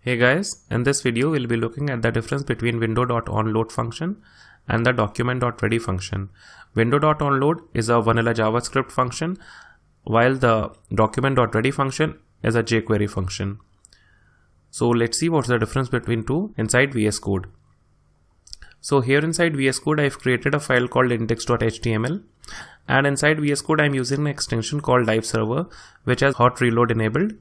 Hey guys, in this video we'll be looking at the difference between window.onload function and the document.ready function. Window.onload is a vanilla JavaScript function, while the document.ready function is a jQuery function. So let's see what's the difference between two inside VS Code. So here inside VS Code I've created a file called index.html, and inside VS Code I'm using an extension called live server which has hot reload enabled.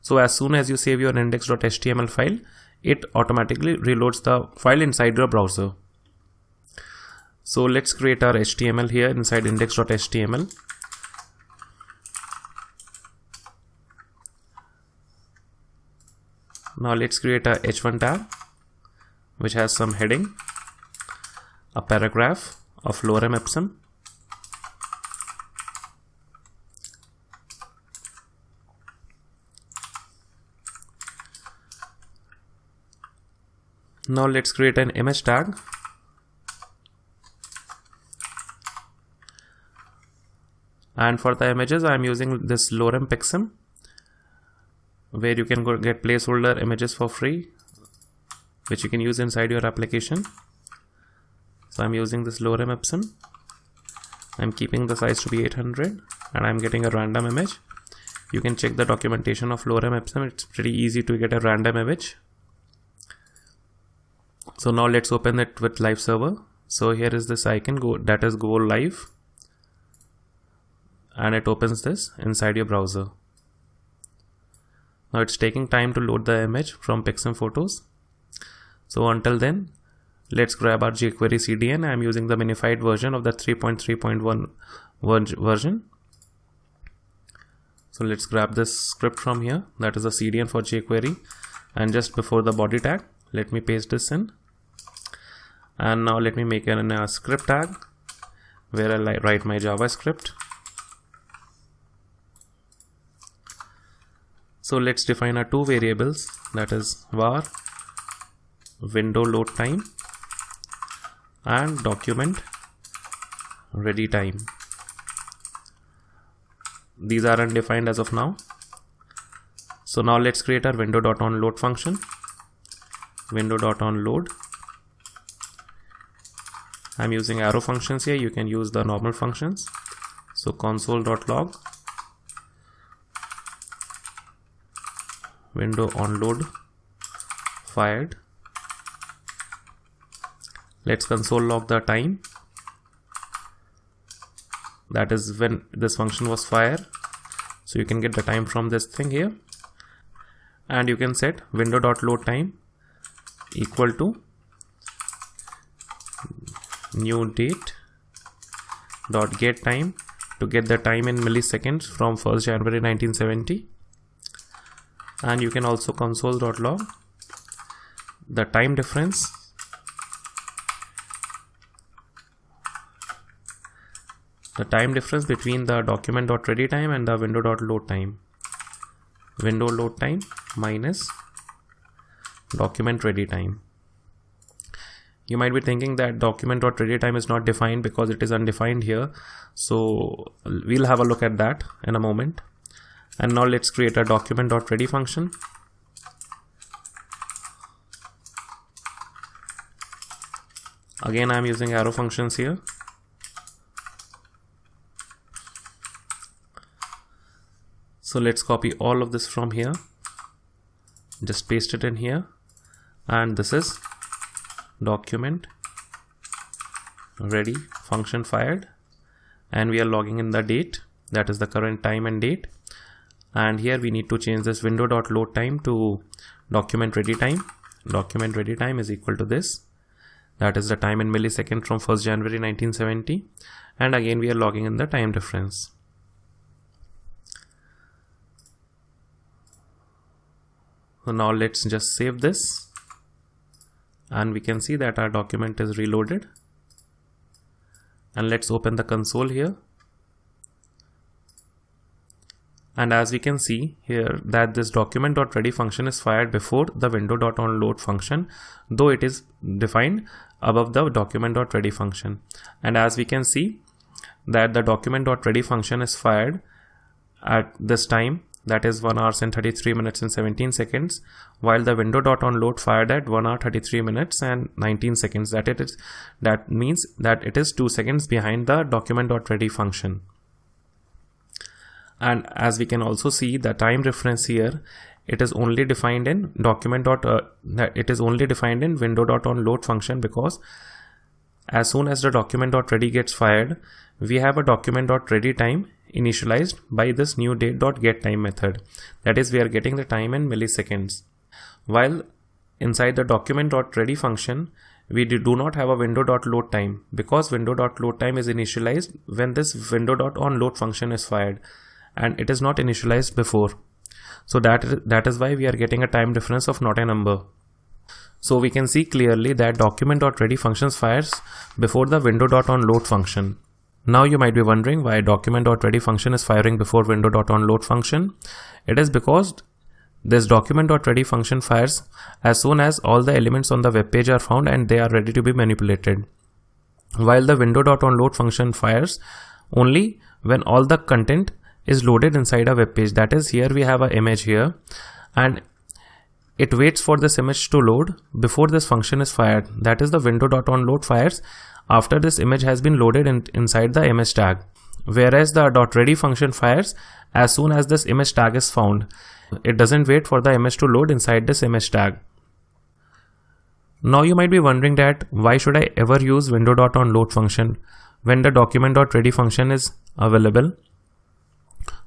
So as soon as you save your index.html file, it automatically reloads the file inside your browser. So let's create our HTML here inside index.html. Now let's create a h1 tag which has some heading, a paragraph of lorem ipsum, now let's create an image tag, and for the images I am using this lorem ipsum, where you can go get placeholder images for free which you can use inside your application. So I'm using this lorem ipsum. I'm keeping the size to be 800 and I'm getting a random image. You can check the documentation of lorem ipsum. It's pretty easy to get a random image. So now let's open it with live server. So here is this icon, that is go live, and it opens this inside your browser. Now it's taking time to load the image from Pixum Photos. So until then, let's grab our jQuery CDN. I'm using the minified version of the 3.3.1 version. So let's grab this script from here. That is a CDN for jQuery. And just before the body tag, let me paste this in. And now let me make a script tag where I write my JavaScript. So let's define our two variables, that is var window load time and document ready time. These are undefined as of now. So now let's create our window.onload function. Window.onload. I'm using arrow functions here. You can use the normal functions. So console.log window onload fired. Let's console log the time, that is when this function was fired. So you can get the time from this thing here, and you can set window.load time equal to new date dot get time to get the time in milliseconds from 1st January 1970. And you can also console.log the time difference between the document.ready time and the window.load time. Window load time minus document ready time. You might be thinking that document.ready time is not defined because it is undefined here. So we'll have a look at that in a moment. And now let's create a document.ready function. Again, I'm using arrow functions here. So let's copy all of this from here. Just paste it in here. And this is document ready function fired. And we are logging in the date, that is the current time and date. And here we need to change this window.load time to document ready time. Document ready time is equal to this. That is the time in milliseconds from 1st January 1970. And again we are logging in the time difference. So now let's just save this. And we can see that our document is reloaded. And let's open the console here. And as we can see here that this document.ready function is fired before the window.onload function, though it is defined above the document.ready function. And as we can see that the document.ready function is fired at this time that is 1 hour and 33 minutes and 17 seconds, while the window.onload fired at 1 hour 33 minutes and 19 seconds. That means that it is 2 seconds behind the document.ready function. And as we can also see, the time reference here, it is only defined in window.onload function, because as soon as the document.ready gets fired, we have a document.ready time initialized by this new date.getTime method. That is, we are getting the time in milliseconds. While inside the document.ready function, we do not have a window.load time, because window.load time is initialized when this window.onload function is fired, and it is not initialized before. So that is why we are getting a time difference of not a number. So we can see clearly that document.ready functions fires before the window.onload function. Now you might be wondering why document.ready function is firing before window.onload function. It is because this document.ready function fires as soon as all the elements on the web page are found and they are ready to be manipulated, while the window.onload function fires only when all the content is loaded inside a web page. That is, here we have an image here, and it waits for this image to load before this function is fired. That is, the window.onload fires after this image has been loaded inside the image tag, whereas the .ready function fires as soon as this image tag is found. It doesn't wait for the image to load inside this image tag. Now you might be wondering that why should I ever use window.onload function when the document.ready function is available?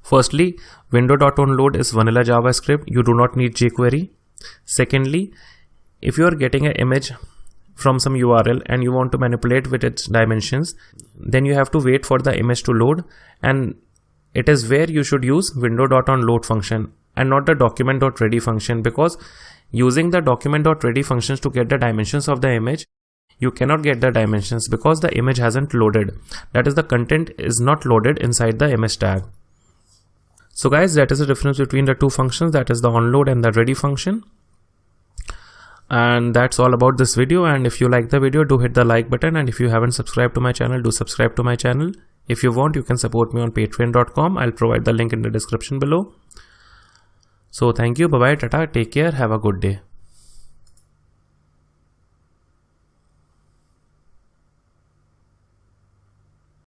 Firstly, window.onload is vanilla JavaScript. You do not need jQuery. Secondly, if you are getting an image from some URL and you want to manipulate with its dimensions, then you have to wait for the image to load, and it is where you should use window.onload function and not the document.ready function, because using the document.ready functions to get the dimensions of the image, you cannot get the dimensions because the image hasn't loaded. That is, the content is not loaded inside the image tag. So guys, that is the difference between the two functions, that is the onload and the ready function. And that's all about this video. And if you like the video, do hit the like button. And if you haven't subscribed to my channel, do subscribe to my channel. If you want, you can support me on patreon.com. I'll provide the link in the description below. So thank you. Bye bye. Tata. Take care. Have a good day.